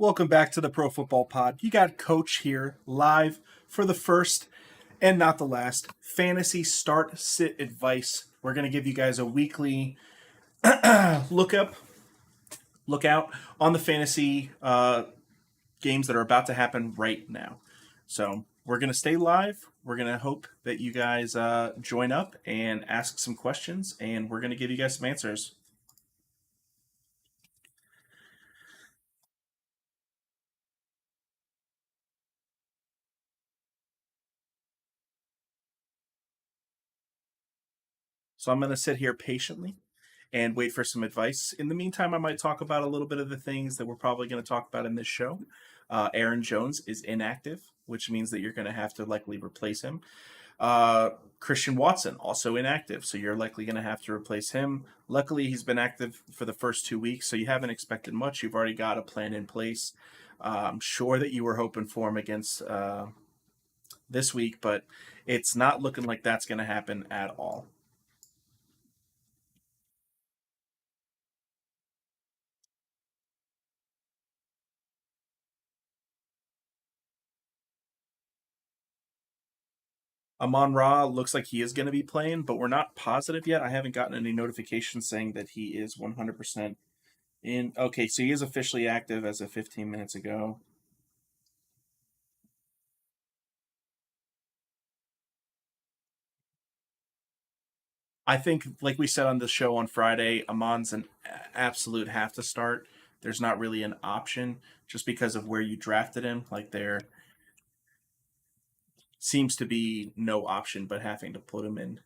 Welcome back to the Pro Football Pod. You got Coach here live for the first and not the last fantasy start sit advice. We're going to give you guys a weekly look out on the fantasy games that are about to happen right now. So we're going to stay live. We're going to hope that you guys join up and ask some questions, and we're going to give you guys some answers. So I'm going to sit here patiently and wait for some advice. In the meantime, I might talk about a little bit of the things that we're probably going to talk about in this show. Aaron Jones is inactive, which means that you're going to have to likely replace him. Christian Watson also inactive, so you're likely going to have to replace him. Luckily, he's been active for the first 2 weeks, so you haven't expected much. You've already got a plan in place. I'm sure that you were hoping for him against this week, but it's not looking like that's going to happen at all. Amon Ra looks like he is going to be playing, but we're not positive yet. I haven't gotten any notifications saying that he is 100% in. Okay, so he is officially active as of 15 minutes ago. I think, like we said on the show on Friday, Amon's an absolute have to start. There's not really an option just because of where you drafted him. Like, there seems to be no option but having to put him in.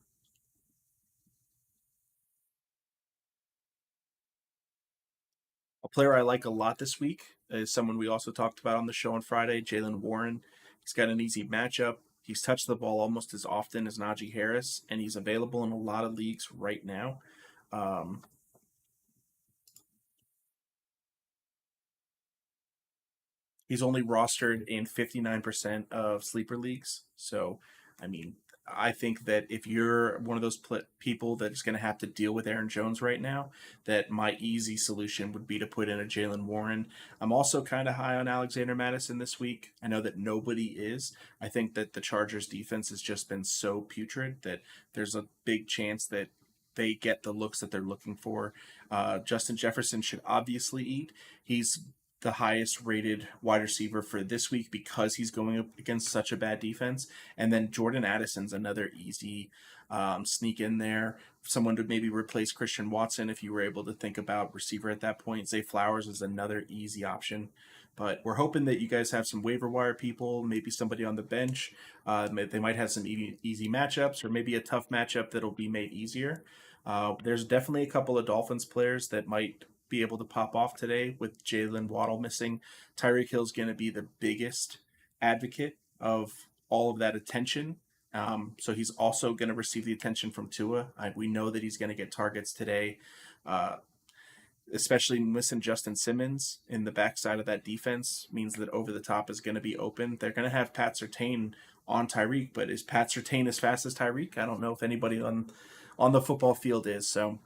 A player I like a lot this week is someone we also talked about on the show on Friday, Jalen Warren. He's got an easy matchup. He's touched the ball almost as often as Najee Harris, and he's available in a lot of leagues right now. Um, he's only rostered in 59% of sleeper leagues. So, I mean, I think that if you're one of those people that's going to have to deal with Aaron Jones right now, that my easy solution would be to put in a Jalen Warren. I'm also kind of high on Alexander Madison this week. I know that nobody is. I think that the Chargers defense has just been so putrid that there's a big chance that they get the looks that they're looking for. Justin Jefferson should obviously eat. He's the highest rated wide receiver for this week because he's going up against such a bad defense. And then Jordan Addison's another easy sneak in there. Someone to maybe replace Christian Watson if you were able to think about receiver at that point. Zay Flowers is another easy option. But we're hoping that you guys have some waiver wire people, maybe somebody on the bench. They might have some easy matchups or maybe a tough matchup that'll be made easier. There's definitely a couple of Dolphins players that might be able to pop off today with Jalen Waddle missing. Tyreek Hill's going to be the biggest advocate of all of that attention. So he's also going to receive the attention from Tua. We know that he's going to get targets today, uh, especially missing Justin Simmons in the backside of that defense means that over the top is going to be open. They're going to have Pat Surtain on Tyreek, but is Pat Surtain as fast as Tyreek? I don't know if anybody on the football field is. So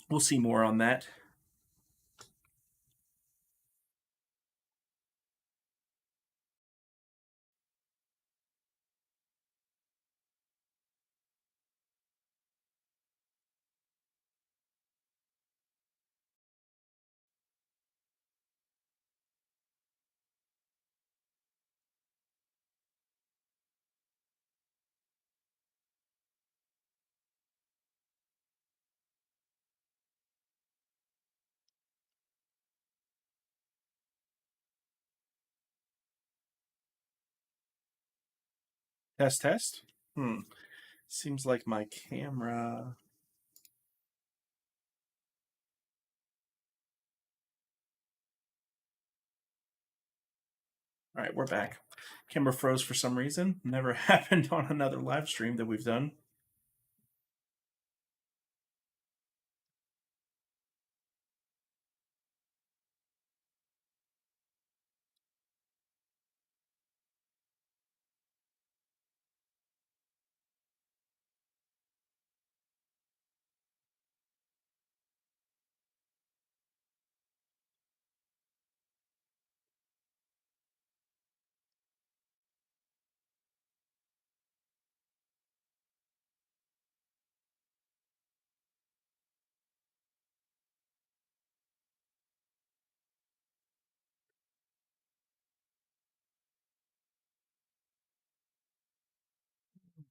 we'll see more on that. Test, test. Seems like my camera. All right, we're back. Camera froze for some reason. Never happened on another live stream that we've done.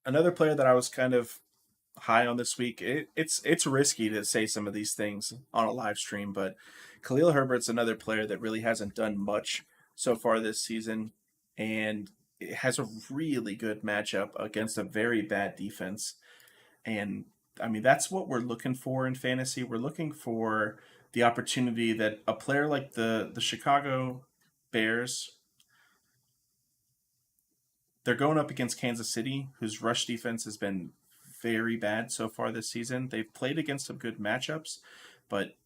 Another player that I was kind of high on this week. It's risky to say some of these things on a live stream, but Khalil Herbert's another player that really hasn't done much so far this season, and it has a really good matchup against a very bad defense. And I mean, that's what we're looking for in fantasy. We're looking for the opportunity that a player like the Chicago Bears, they're going up against Kansas City, whose rush defense has been very bad so far this season. They've played against some good matchups, but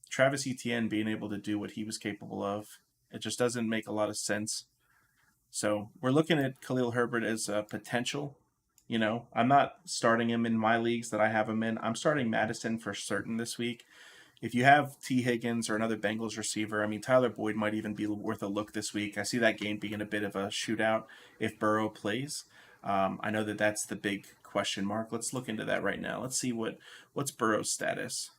Travis Etienne being able to do what he was capable of, it just doesn't make a lot of sense. So we're looking at Khalil Herbert as a potential. You know, I'm not starting him in my leagues that I have him in. I'm starting Madison for certain this week. If you have T. Higgins or another Bengals receiver, I mean, Tyler Boyd might even be worth a look this week. I see that game being a bit of a shootout if Burrow plays. I know that that's the big question mark. Let's look into that right now. Let's see what's Burrow's status.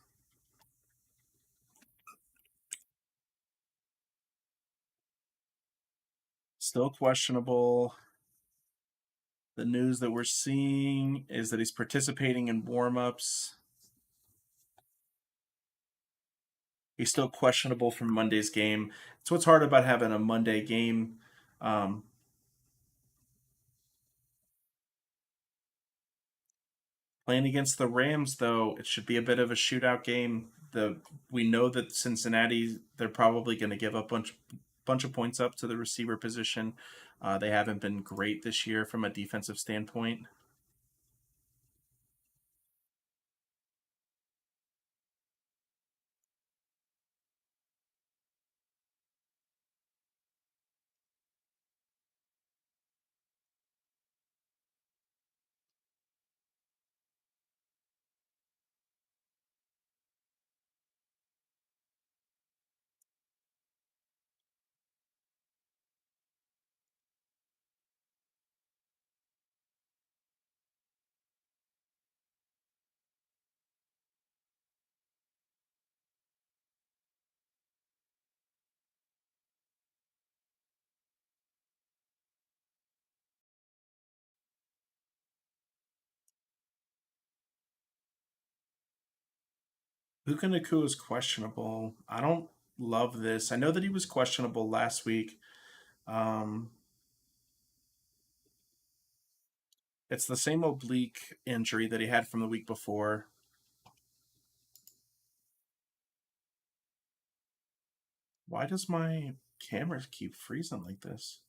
Still questionable. The news that we're seeing is that he's participating in warm-ups. He's still questionable from Monday's game. It's what's hard about having a Monday game. Um, Playing against the Rams, though, it should be a bit of a shootout game. We know that Cincinnati, they're probably going to give a bunch of points up to the receiver position. They haven't been great this year from a defensive standpoint. Puka Nakua is questionable. I don't love this. I know that he was questionable last week. Um, it's the same oblique injury that he had from the week before. Why does my camera keep freezing like this?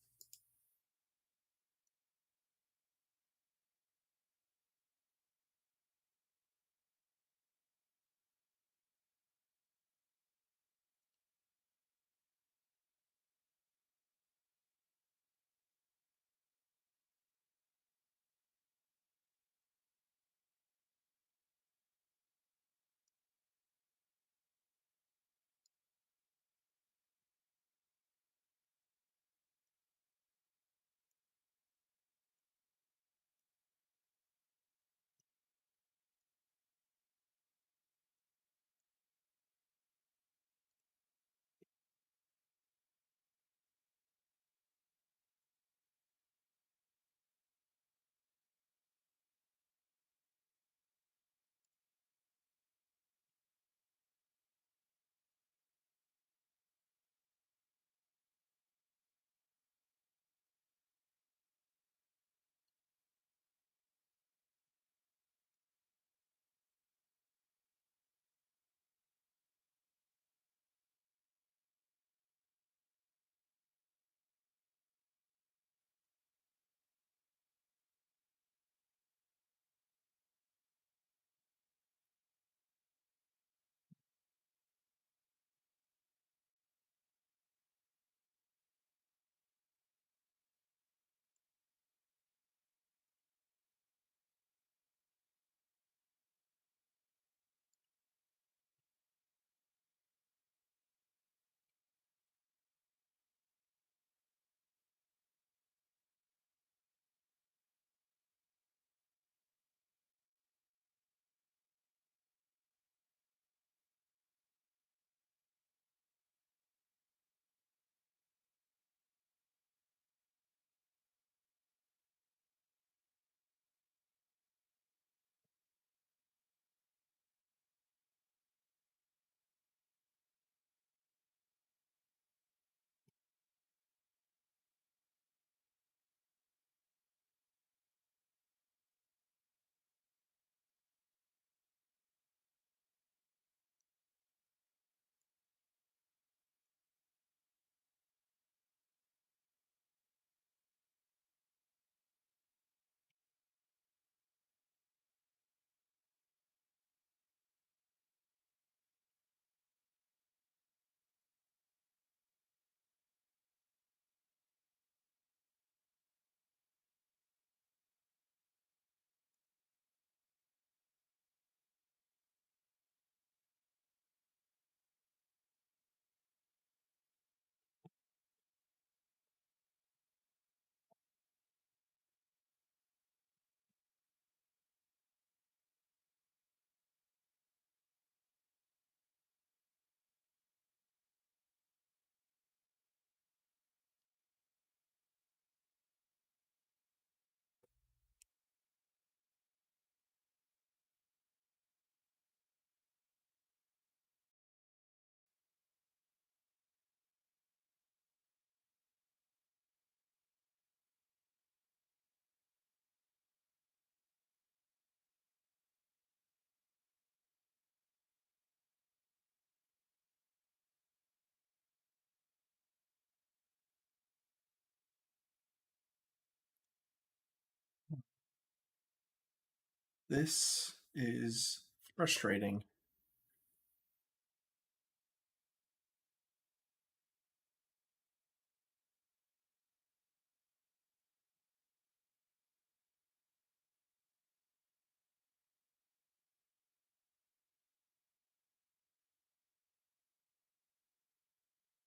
This is frustrating.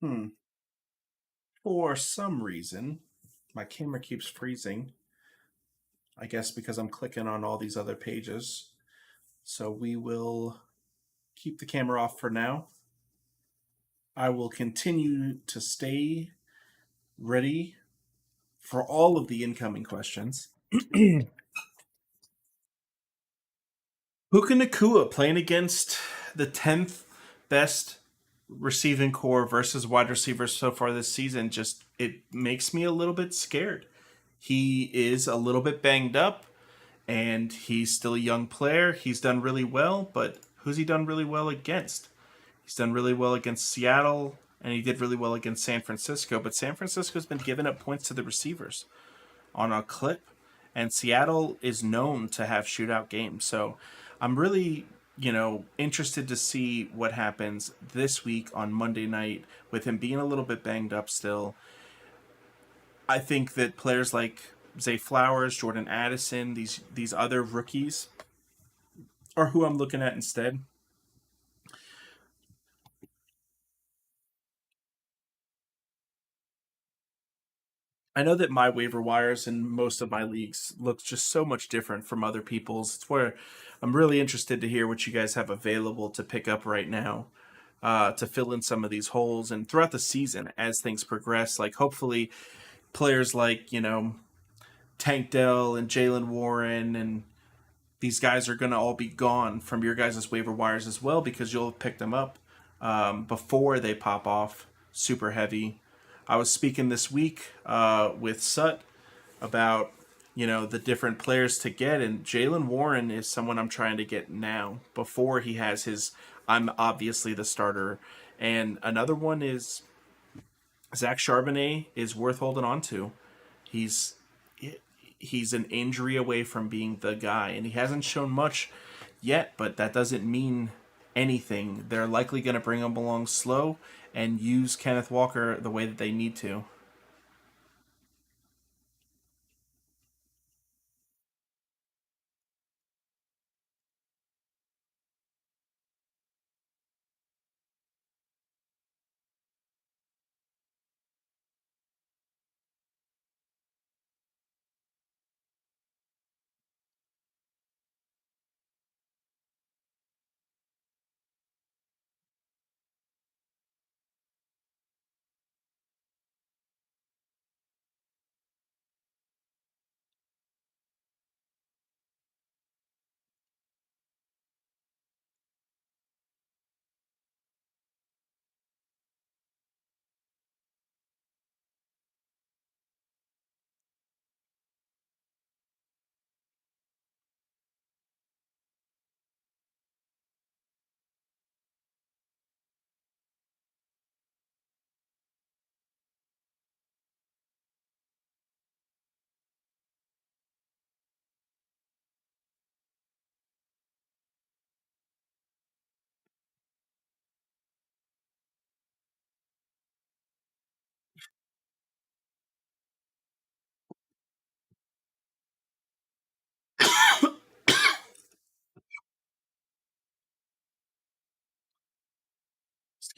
Hmm. For some reason, my camera keeps freezing. I guess because I'm clicking on all these other pages. So we will keep the camera off for now. I will continue to stay ready for all of the incoming questions. Puka Nakua playing against the 10th best receiving core versus wide receivers so far this season, just it makes me a little bit scared. He is a little bit banged up and he's still a young player. He's done really well, but who's he done really well against? He's done really well against Seattle and he did really well against San Francisco, but San Francisco's been giving up points to the receivers on a clip, and Seattle is known to have shootout games. So I'm really, interested to see what happens this week on Monday night with him being a little bit banged up still. I think that players like Zay Flowers, Jordan Addison, these other rookies are who I'm looking at instead. I know that my waiver wires in most of my leagues look just so much different from other people's. It's where I'm really interested to hear what you guys have available to pick up right now, to fill in some of these holes and throughout the season as things progress. Like hopefully players like Tank Dell and Jalen Warren and these guys are going to all be gone from your guys' waiver wires as well because you'll have picked them up before they pop off super heavy. I was speaking this week with Sut about the different players to get, and Jalen Warren is someone I'm trying to get now before he has his. I'm obviously the starter, and another one is Zach Charbonnet is worth holding on to. He's he's an injury away from being the guy, and he hasn't shown much yet, but that doesn't mean anything. They're likely going to bring him along slow and use Kenneth Walker the way that they need to.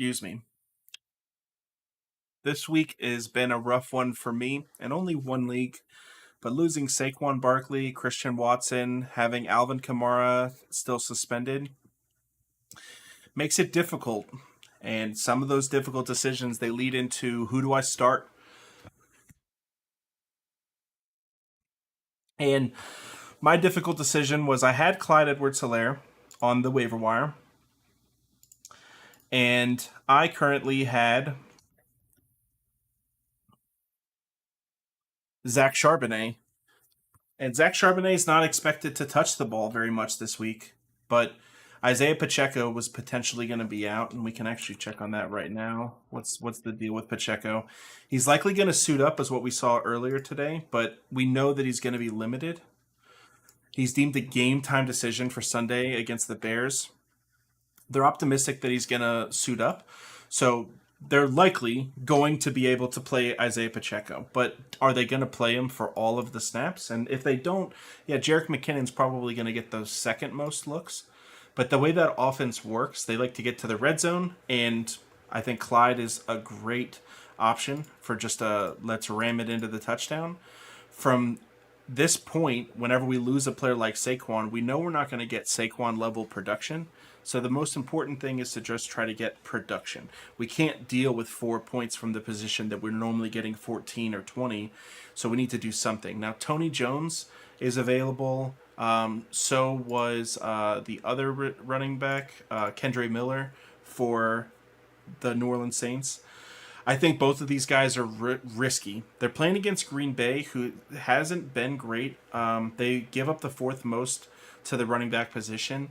Excuse me. This week has been a rough one for me, and only one league. But losing Saquon Barkley, Christian Watson, having Alvin Kamara still suspended makes it difficult. And some of those difficult decisions they lead into who do I start? And my difficult decision was I had Clyde Edwards-Helaire on the waiver wire, and I currently had Zach Charbonnet. And Zach Charbonnet is not expected to touch the ball very much this week, but Isaiah Pacheco was potentially going to be out, and we can actually check on that right now. What's the deal with Pacheco? He's likely going to suit up, as what we saw earlier today, but we know that he's going to be limited. He's deemed a game time decision for Sunday against the Bears. They're optimistic that he's going to suit up. So they're likely going to be able to play Isaiah Pacheco. But are they going to play him for all of the snaps? And if they don't, yeah, Jerick McKinnon's probably going to get those second most looks. But the way that offense works, they like to get to the red zone, and I think Clyde is a great option for just a let's ram it into the touchdown. From this point, whenever we lose a player like Saquon, we know we're not going to get Saquon level production. So the most important thing is to just try to get production. We can't deal with 4 points from the position that we're normally getting 14 or 20. So we need to do something. Now, Tony Jones is available. So was the other running back, Kendre Miller, for the New Orleans Saints. I think both of these guys are risky. They're playing against Green Bay, who hasn't been great. They give up the fourth most to the running back position,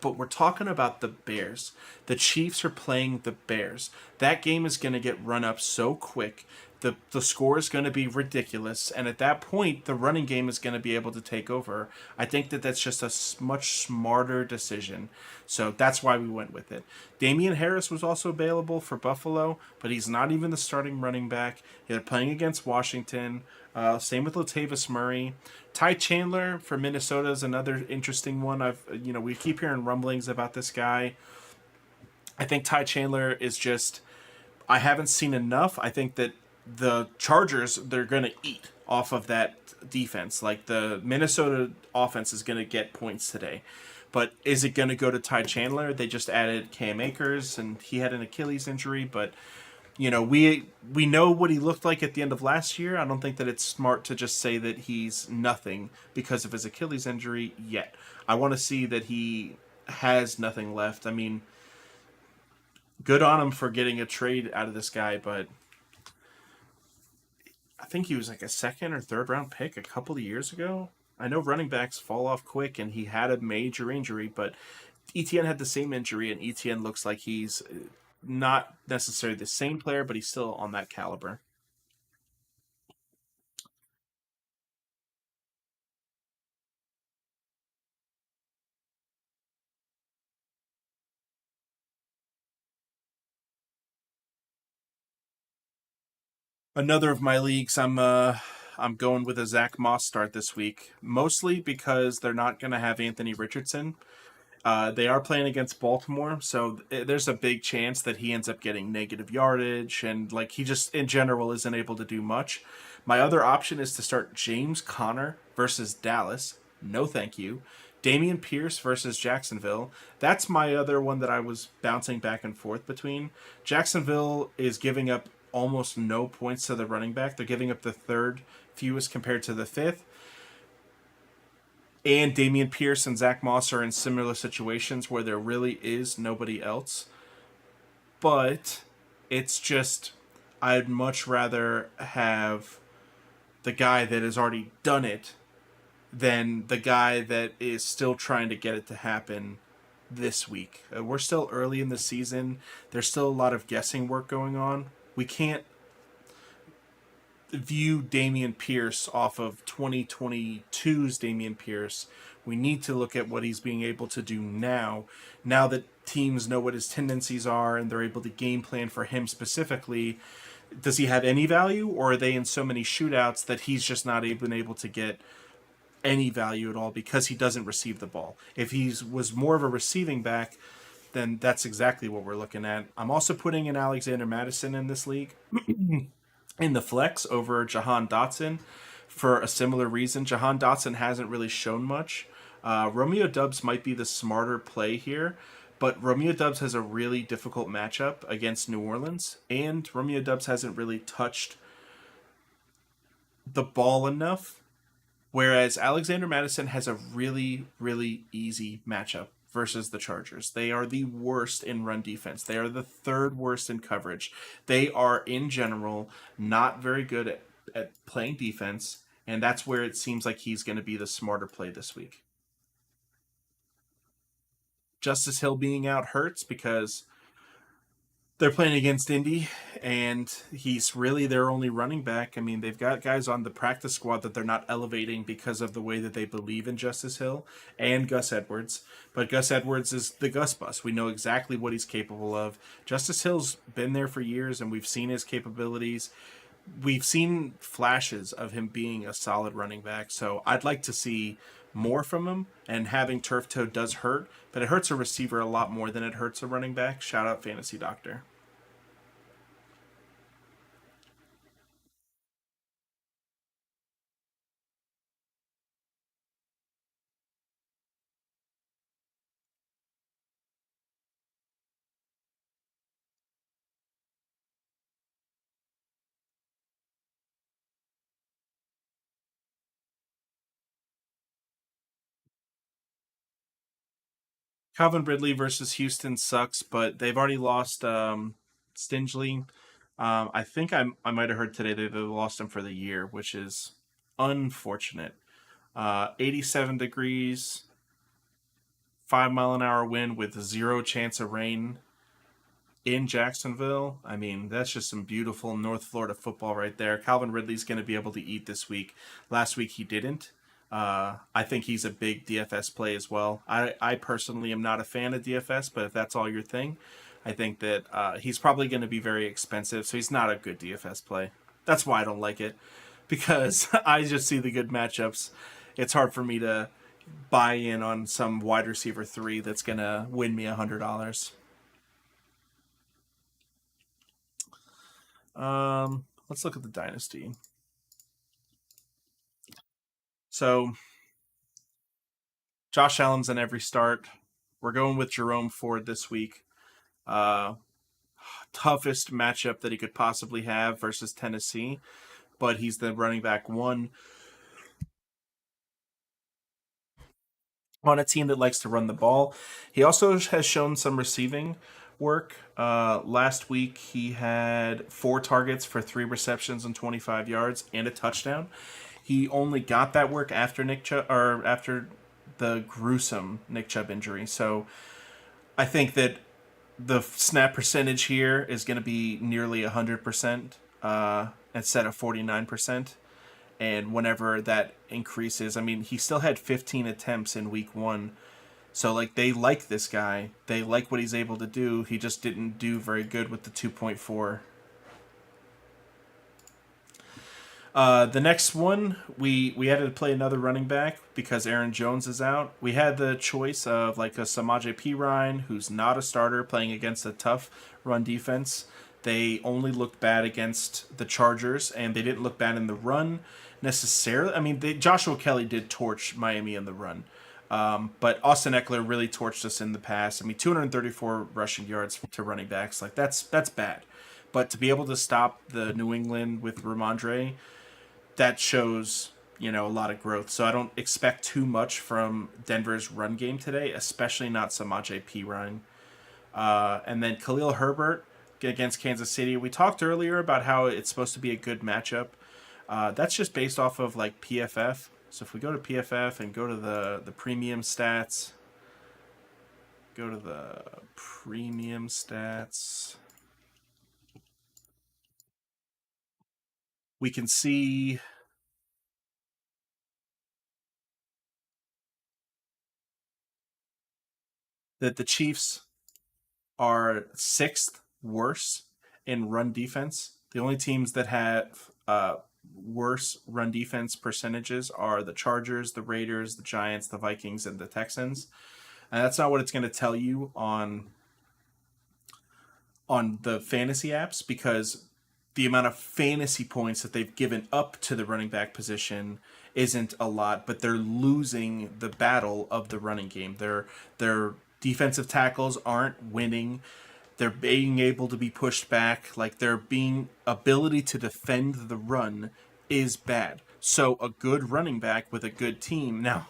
but we're talking about the Bears. The Chiefs are playing the Bears. That game is going to get run up so quick. The score is going to be ridiculous, and at that point, the running game is going to be able to take over. I think that that's just a much smarter decision. So that's why we went with it. Damian Harris was also available for Buffalo, but he's not even the starting running back. They're playing against Washington. Same with Latavius Murray. Ty Chandler for Minnesota is another interesting one. We keep hearing rumblings about this guy. I think Ty Chandler is just. I haven't seen enough. I think that the Chargers, they're going to eat off of that defense. Like the Minnesota offense is going to get points today. But is it going to go to Ty Chandler? They just added Cam Akers, and he had an Achilles injury. But we know what he looked like at the end of last year. I don't think that it's smart to just say that he's nothing because of his Achilles injury yet. I want to see that he has nothing left. I mean, good on him for getting a trade out of this guy, but I think he was like a second or third round pick a couple of years ago. I know running backs fall off quick, and he had a major injury, but ETN had the same injury, and ETN looks like he's not necessarily the same player, but he's still on that caliber. Another of my leagues, I'm going with a Zach Moss start this week, mostly because they're not going to have Anthony Richardson. They are playing against Baltimore, so there's a big chance that he ends up getting negative yardage, and like he just in general isn't able to do much. My other option is to start James Conner versus Dallas. No, thank you. Damian Pierce versus Jacksonville. That's my other one that I was bouncing back and forth between. Jacksonville is giving up almost no points to the running back. They're giving up the third fewest compared to the fifth. And Damian Pierce and Zach Moss are in similar situations where there really is nobody else. But it's just, I'd much rather have the guy that has already done it than the guy that is still trying to get it to happen this week. We're still early in the season. There's still a lot of guessing work going on. We can't view Damian Pierce off of 2022's Damian Pierce. We need to look at what he's being able to do now that teams know what his tendencies are and they're able to game plan for him specifically. Does he have any value, or are they in so many shootouts that he's just not even able to get any value at all because he doesn't receive the ball? If he was more of a receiving back, then that's exactly what we're looking at. I'm also putting in Alexander Madison in this league in the flex over Jahan Dotson for a similar reason. Jahan Dotson hasn't really shown much. Romeo Dubs might be the smarter play here, but Romeo Dubs has a really difficult matchup against New Orleans, and Romeo Dubs hasn't really touched the ball enough. Whereas Alexander Madison has a really, really easy matchup versus the Chargers. They are the worst in run defense. They are the third worst in coverage. They are, in general, not very good at playing defense, and that's where it seems like he's going to be the smarter play this week. Justice Hill being out hurts because They're playing against Indy, and he's really their only running back. I mean, they've got guys on the practice squad that they're not elevating because of the way that they believe in Justice Hill and Gus Edwards. But Gus Edwards is the Gus bus. We know exactly what he's capable of. Justice Hill's been there for years, and we've seen his capabilities. We've seen flashes of him being a solid running back. So I'd like to see more from him. And having turf toe does hurt, but it hurts a receiver a lot more than it hurts a running back. Shout out Fantasy Doctor. Calvin Ridley versus Houston sucks, but they've already lost Stingley. I think I might have heard today that they lost him for the year, which is unfortunate. 87 degrees, 5 mile an hour wind with zero chance of rain in Jacksonville. I mean, that's just some beautiful North Florida football right there. Calvin Ridley's going to be able to eat this week. Last week he didn't. I think he's a big DFS play as well. I personally am not a fan of DFS, but if that's all your thing, I think that he's probably going to be very expensive, so he's not a good DFS play. That's why I don't like it, because I just see the good matchups. It's hard for me to buy in on some wide receiver three that's going to win me $100. Let's look at the dynasty. So Josh Allen's in every start. We're going with Jerome Ford this week. Uh, Toughest matchup that he could possibly have versus Tennessee, but he's the running back one on a team that likes to run the ball. He also has shown some receiving work. Last week he had 4 targets for 3 receptions and 25 yards and a touchdown. He only got that work after Nick Chubb, or after the gruesome Nick Chubb injury. So I think that the snap percentage here is going to be nearly 100% instead of 49%. And whenever that increases, I mean, he still had 15 attempts in week one. So, like, they like this guy. They like what he's able to do. He just didn't do very good with the 2.4. The next one, we had to play another running back because Aaron Jones is out. We had the choice of like a Samaje Perine, who's not a starter, playing against a tough run defense. They only looked bad against the Chargers, and they didn't look bad in the run necessarily. I mean, Joshua Kelly did torch Miami in the run, but Austin Eckler really torched us in the pass. I mean, 234 rushing yards to running backs, like that's bad. But to be able to stop the New England with Ramondre, that shows a lot of growth. So I don't expect too much from Denver's run game today, especially not Samaje Perine. And then Khalil Herbert against Kansas City. We talked earlier about how it's supposed to be a good matchup. That's just based off of like PFF. So if we go to PFF and go to the premium stats, we can see that the Chiefs are sixth worst in run defense. The only teams that have worse run defense percentages are the Chargers, the Raiders, the Giants, the Vikings, and the Texans. And that's not what it's going to tell you on the fantasy apps, because the amount of fantasy points that they've given up to the running back position isn't a lot, but they're losing the battle of the running game. Their defensive tackles aren't winning. They're being able to be pushed back. Like, their being ability to defend the run is bad. So a good running back with a good team. Now,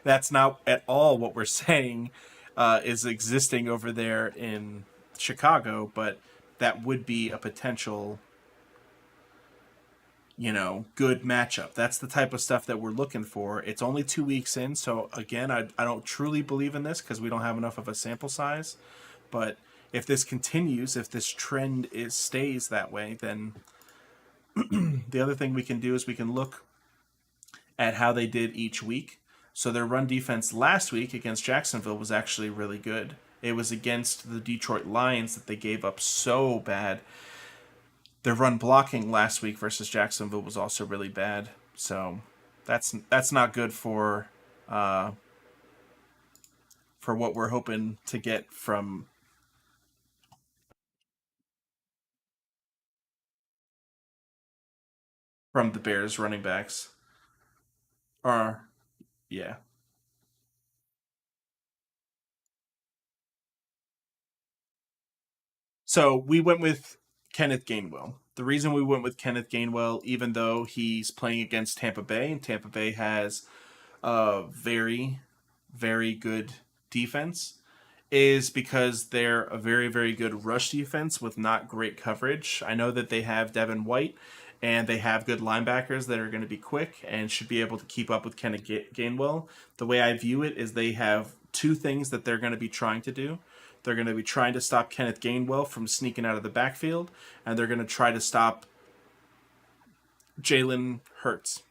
that's not at all what we're saying is existing over there in Chicago, but that would be a potential, good matchup. That's the type of stuff that we're looking for. It's only 2 weeks in, so again, I don't truly believe in this because we don't have enough of a sample size. But if this continues, if this trend is stays that way, then the other thing we can do is we can look at how they did each week. So their run defense last week against Jacksonville was actually really good. It was against the Detroit Lions that they gave up so bad. Their run blocking last week versus Jacksonville was also really bad. So that's not good for what we're hoping to get from the Bears running backs. Or yeah. So we went with Kenneth Gainwell. The reason we went with Kenneth Gainwell, even though he's playing against Tampa Bay, and Tampa Bay has a very, very good defense, is because they're a very, very good rush defense with not great coverage. I know that they have Devin White and they have good linebackers that are going to be quick and should be able to keep up with Kenneth Gainwell. The way I view it is they have two things that they're going to be trying to do. They're going to be trying to stop Kenneth Gainwell from sneaking out of the backfield, and they're going to try to stop Jalen Hurts.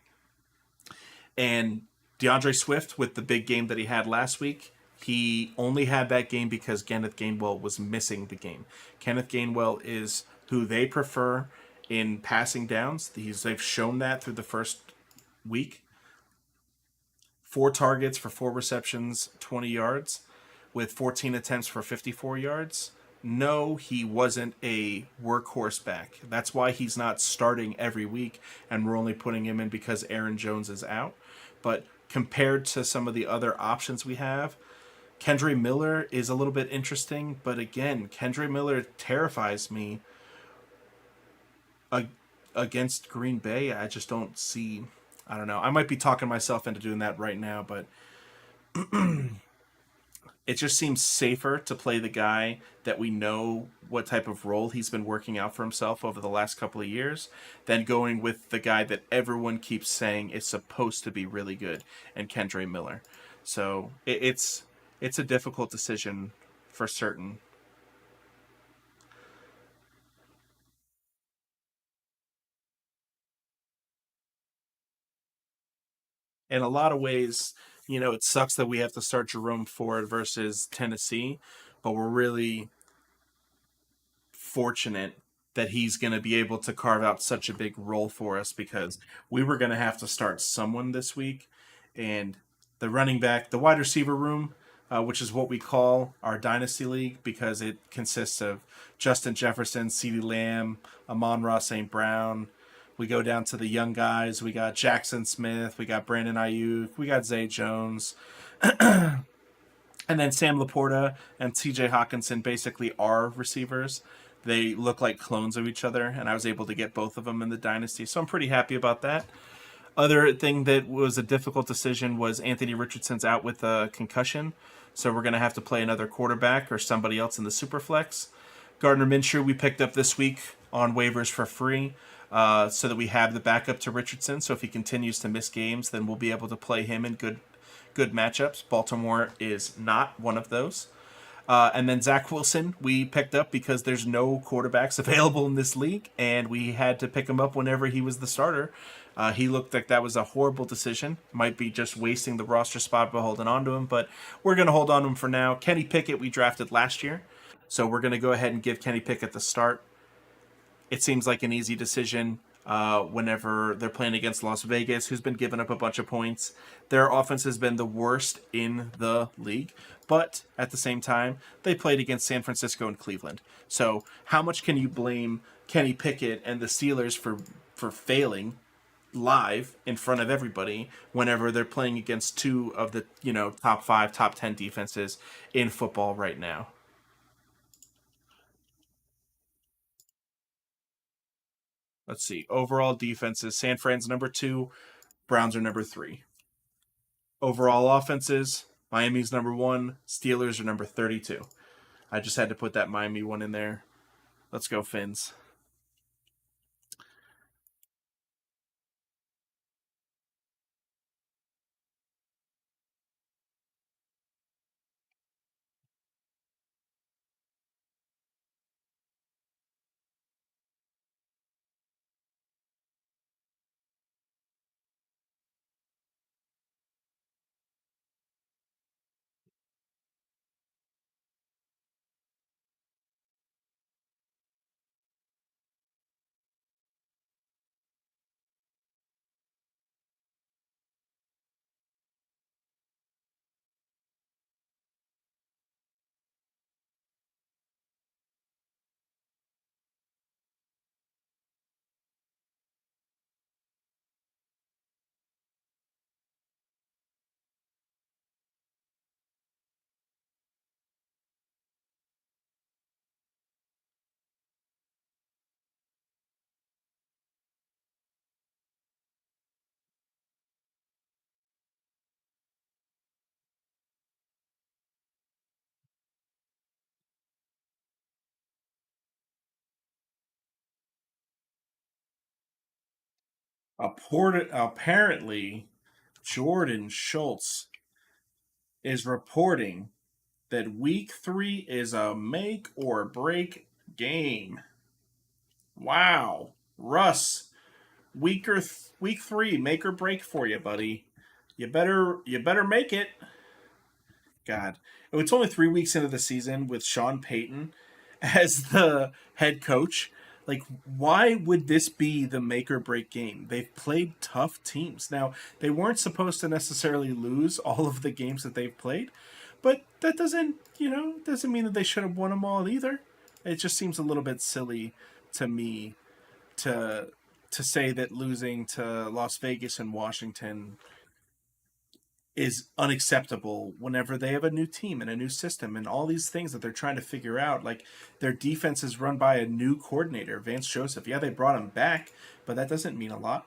And DeAndre Swift, with the big game that he had last week, he only had that game because Kenneth Gainwell was missing the game. Kenneth Gainwell is who they prefer in passing downs. They've shown that through the first week. 4 targets for 4 receptions, 20 yards, with 14 attempts for 54 yards. No, he wasn't a workhorse back. That's why he's not starting every week, and we're only putting him in because Aaron Jones is out. But compared to some of the other options we have, Kendre Miller is a little bit interesting. But again, Kendre Miller terrifies me against Green Bay. I just don't see. I don't know. I might be talking myself into doing that right now, but it just seems safer to play the guy that we know what type of role he's been working out for himself over the last couple of years than going with the guy that everyone keeps saying is supposed to be really good, and Kendre Miller. So it's a difficult decision for certain. In a lot of ways, it sucks that we have to start Jerome Ford versus Tennessee, but we're really fortunate that he's going to be able to carve out such a big role for us because we were going to have to start someone this week. And the running back, the wide receiver room, which is what we call our dynasty league because it consists of Justin Jefferson, CeeDee Lamb, Amon-Ra St. Brown. We go down to the young guys. We got Jackson Smith. We got Brandon Ayuk. We got Zay Jones. And then Sam Laporta and TJ Hawkinson basically are receivers. They look like clones of each other, and I was able to get both of them in the dynasty. So I'm pretty happy about that. Other thing that was a difficult decision was Anthony Richardson's out with a concussion. So we're going to have to play another quarterback or somebody else in the Superflex. Gardner Minshew we picked up this week on waivers for free so that we have the backup to Richardson. So if he continues to miss games, then we'll be able to play him in good matchups. Baltimore is not one of those. And then Zach Wilson, we picked up because there's no quarterbacks available in this league, and we had to pick him up whenever he was the starter. He looked like that was a horrible decision. Might be just wasting the roster spot by holding on to him, but we're going to hold on to him for now. Kenny Pickett, we drafted last year, so we're going to go ahead and give Kenny Pickett the start. It seems like an easy decision whenever they're playing against Las Vegas, who's been giving up a bunch of points. Their offense has been the worst in the league, but at the same time, they played against San Francisco and Cleveland. So how much can you blame Kenny Pickett and the Steelers for failing live in front of everybody whenever they're playing against two of the top 5, top 10 defenses in football right now? Let's see. Overall defenses: San Fran's number 2, Browns are number 3. Overall offenses: Miami's number 1, Steelers are number 32. I just had to put that Miami one in there. Let's go Fins. Apparently, Jordan Schultz is reporting that week 3 is a make or break game. Wow. Russ, week 3, make or break for you, buddy. You better make it. God. It's only 3 weeks into the season with Sean Payton as the head coach. Like, why would this be the make or break game? They've played tough teams. Now, they weren't supposed to necessarily lose all of the games that they've played, but that doesn't mean that they should have won them all either. It just seems a little bit silly to me to to say that losing to Las Vegas and Washington is unacceptable whenever they have a new team and a new system and all these things that they're trying to figure out. Like, their defense is run by a new coordinator, Vance Joseph. Yeah, they brought him back, but that doesn't mean a lot.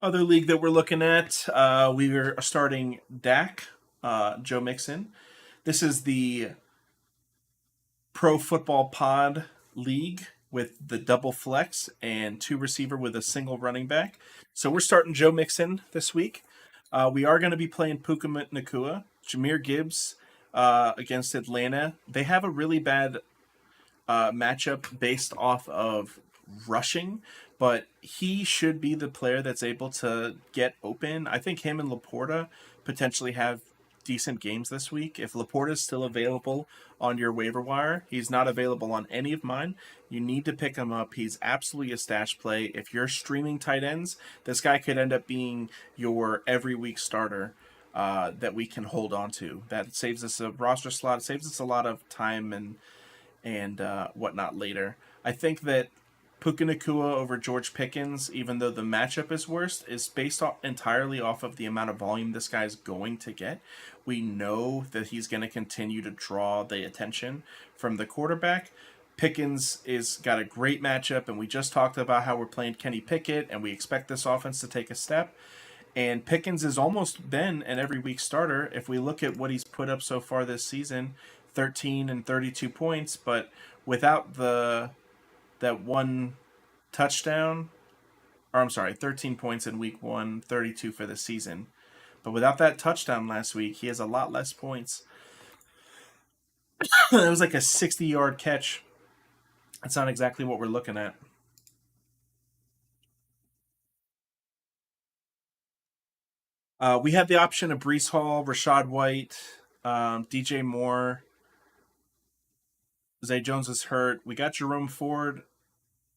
Other league that we're looking at, we are starting Dak, Joe Mixon. This is the Pro Football Pod League with the double flex and two receiver with a single running back. So we're starting Joe Mixon this week. We are going to be playing Puka Nakua, Jameer Gibbs against Atlanta. They have a really bad matchup based off of rushing, but he should be the player that's able to get open. I think him and Laporta potentially have decent games this week. If Laporta is still available on your waiver wire, he's not available on any of mine. You need to pick him up. He's absolutely a stash play. If you're streaming tight ends, this guy could end up being your every week starter. That we can hold on to. That saves us a roster slot. It saves us a lot of time and whatnot later. I think that Puka Nakua over George Pickens, even though the matchup is worst, is based entirely off of the amount of volume this guy's going to get. We know that he's going to continue to draw the attention from the quarterback. Pickens is got a great matchup, and we just talked about how we're playing Kenny Pickett, and we expect this offense to take a step. And Pickens has almost been an every week starter. If we look at what he's put up so far this season, 13 and 32 points, but without the that one touchdown, or I'm sorry, 13 points in week 1, 32 for the season. But without that touchdown last week, he has a lot less points. It was like a 60-yard catch. That's not exactly what we're looking at. We have the option of Brees Hall, Rashad White, DJ Moore. Zay Jones is hurt. We got Jerome Ford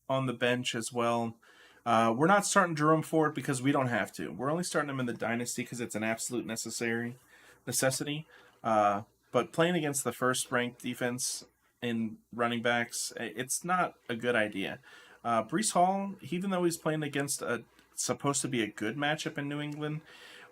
on the bench as well. We're not starting Jerome Ford because we don't have to. We're only starting him in the dynasty because it's an absolute necessity. Uh, but playing against the first ranked defense in running backs, it's not a good idea. Brees Hall, even though he's playing against a supposed to be a good matchup in New England,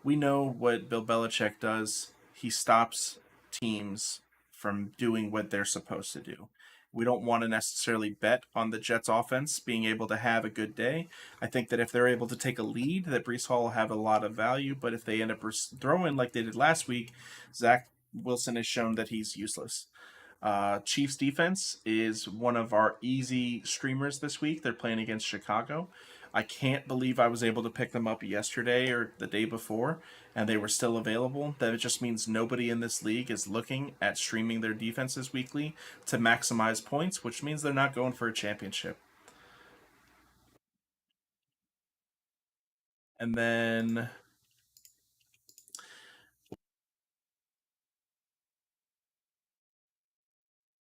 we know what Bill Belichick does. He stops teams from doing what they're supposed to do. We don't want to necessarily bet on the Jets offense being able to have a good day. I think that if they're able to take a lead, that Brees Hall will have a lot of value. But if they end up throwing like they did last week, Zach Wilson has shown that he's useless. Chiefs defense is one of our easy streamers this week. They're playing against Chicago. I can't believe I was able to pick them up yesterday or the day before and they were still available. That it just means nobody in this league is looking at streaming their defenses weekly to maximize points, which means they're not going for a championship. And then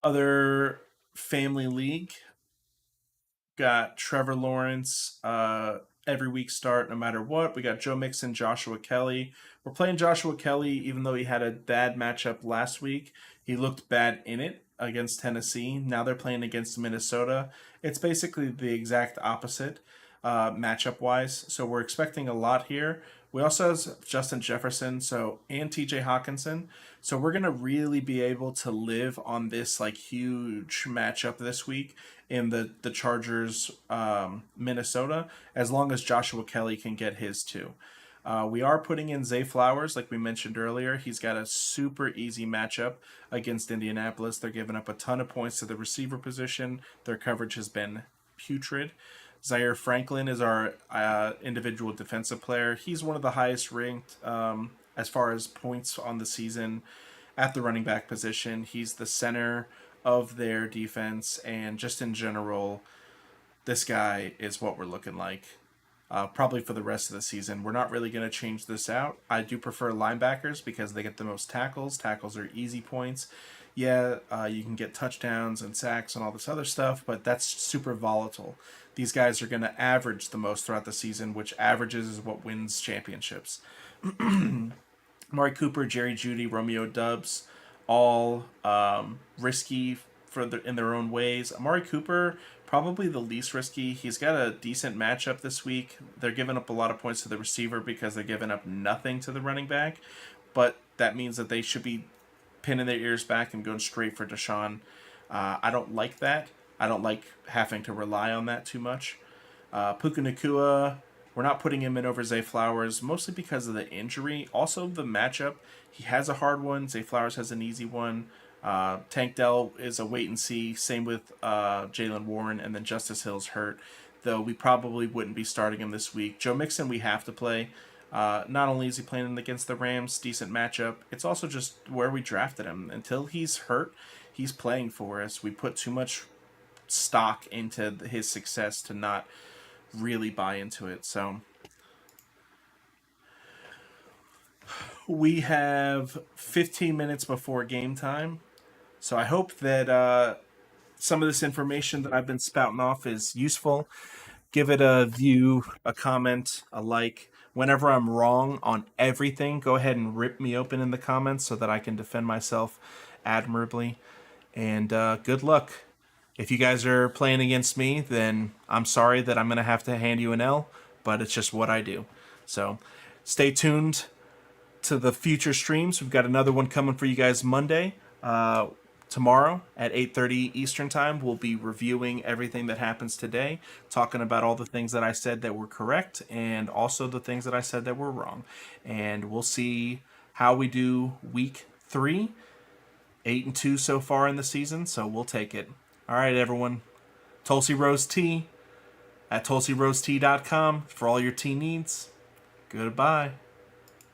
other family league got Trevor Lawrence every week start no matter what. We got Joe Mixon, Joshua Kelly. We're playing Joshua Kelly even though he had a bad matchup last week. He looked bad in it against Tennessee. Now they're playing against Minnesota. It's basically the exact opposite matchup wise. So we're expecting a lot here. We also have Justin Jefferson, and TJ Hawkinson. So we're gonna really be able to live on this like huge matchup this week in the Chargers Minnesota as long as Joshua Kelly can get his too. We are putting in Zay Flowers, like we mentioned earlier. He's got a super easy matchup against Indianapolis. They're giving up a ton of points to the receiver position. Their coverage has been putrid. Zaire Franklin is our individual defensive player. He's one of the highest ranked as far as points on the season at the running back position. He's the center of their defense, and just in general, this guy is what we're looking like. Probably for the rest of the season. We're not really going to change this out. I do prefer linebackers because they get the most tackles. Tackles are easy points. Yeah, you can get touchdowns and sacks and all this other stuff, but that's super volatile. These guys are going to average the most throughout the season, which averages is what wins championships. Amari Cooper, Jerry Jeudy, Romeo Dubs, all risky in their own ways. Amari Cooper, probably the least risky. He's got a decent matchup this week. They're giving up a lot of points to the receiver because they're giving up nothing to the running back, but that means that they should be pinning their ears back and going straight for Deshaun. I don't like that. I don't like having to rely on that too much. Puka Nacua, we're not putting him in over Zay Flowers, mostly because of the injury. Also, the matchup. He has a hard one. Zay Flowers has an easy one. Tank Dell is a wait and see. Same with Jaylen Warren, and then Justice Hill's hurt, though we probably wouldn't be starting him this week. Joe Mixon we have to play. Not only is he playing against the Rams, decent matchup, it's also just where we drafted him. Until he's hurt, he's playing for us. We put too much stock into his success to not really buy into it. So we have 15 minutes before game time. So I hope that some of this information that I've been spouting off is useful. Give it a view, a comment, a like. Whenever I'm wrong on everything, go ahead and rip me open in the comments so that I can defend myself admirably. And good luck. If you guys are playing against me, then I'm sorry that I'm going to have to hand you an L, but it's just what I do. So stay tuned to the future streams. We've got another one coming for you guys Monday. Tomorrow at 8:30 Eastern Time, we'll be reviewing everything that happens today, talking about all the things that I said that were correct and also the things that I said that were wrong. And we'll see how we do week 3, 8-2 so far in the season, so we'll take it. All right, everyone. Tulsi Rose Tea at tulsirosetea.com for all your tea needs. Goodbye.